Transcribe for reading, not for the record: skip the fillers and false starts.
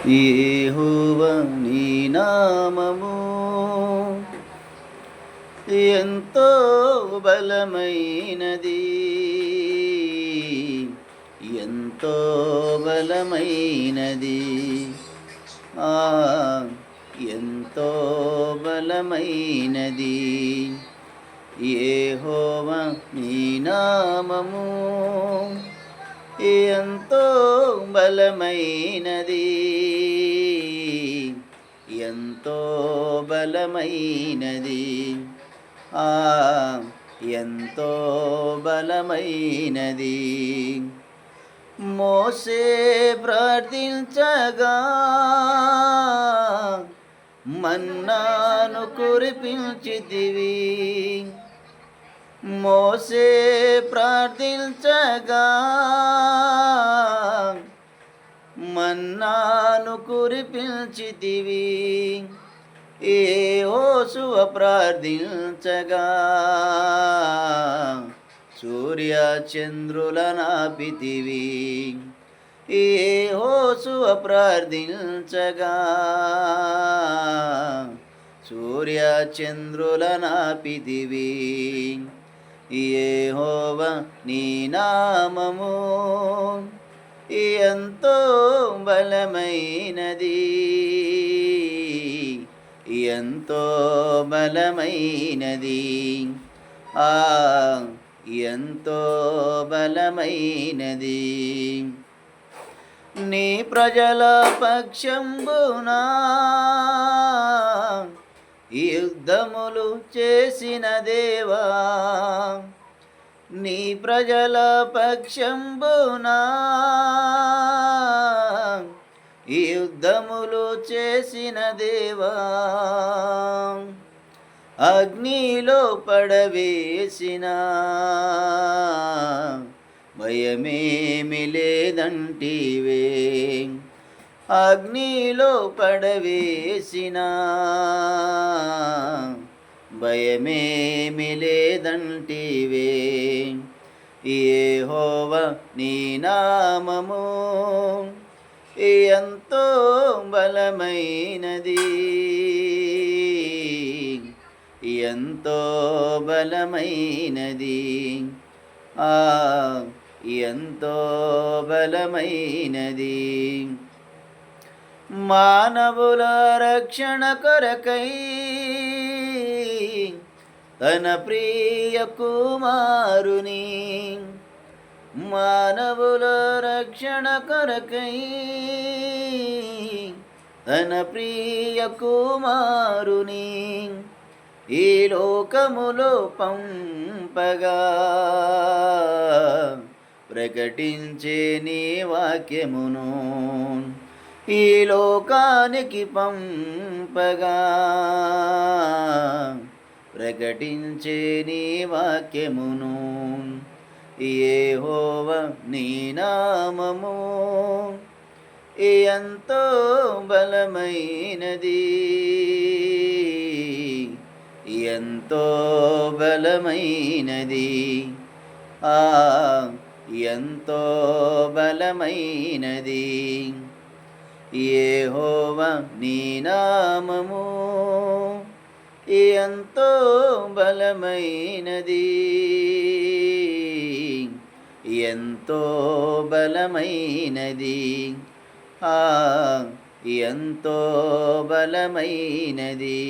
యెహోవా నీ నామము ఎంతో బలమైనది, ఎంతో బలమైనది. ఆ ఎంతో బలమైనది. యెహోవా నీ నామము ఎంతో బలమైనది, ఎంతో బలమైనది. ఎంతో బలమైనది. మోషే ప్రార్థించగా మన్నాను కురిపించితివి. మోషే ప్రార్థించగా మన్నాను కురిపించితివి. యెహోషువ ప్రార్థించగా సూర్య చంద్రులనాపితివి. యెహోషువ ప్రార్థించగా సూర్య చంద్రులనాపితివి. యెహోవా నీ నామము ఎంతో బలమైనది, ఎంతో బలమైనది. ఎంతో బలమైనది. నీ ప్రజల పక్షంబునా యుద్ధములు చేసిన దేవా, నీ ప్రజల పక్షంబునా యుద్ధములు చేసిన దేవా, అగ్నిలో పడవేసిన భయమేమి లేదంటివే. అగ్నిలో పడవేసిన భయమేమి లేదంటివే. యెహోవా నీ నామము ఎంతో బలమైనది, ఎంతో బలమైనది. ఎంతో బలమైనది. మానవుల రక్షణ కొరకై తన ప్రియ కుమారుని, మానవుల రక్షణ కొరకై తన ప్రియ కుమారుని ఈ లోకములో పంపగా ప్రకటించే నీ వాక్యమును, ఈ లోకానికి పంపగా ప్రకటించే నీ వాక్యమును. యెహోవా నీ నామము ఎంతో బలమైనది, ఎంతో బలమైనది. ఎంతో బలమైనది. యెహోవా నీ నామము ఎంతో బలమైనది, ఎంతో బలమైనది. ఎంతో బలమైనది.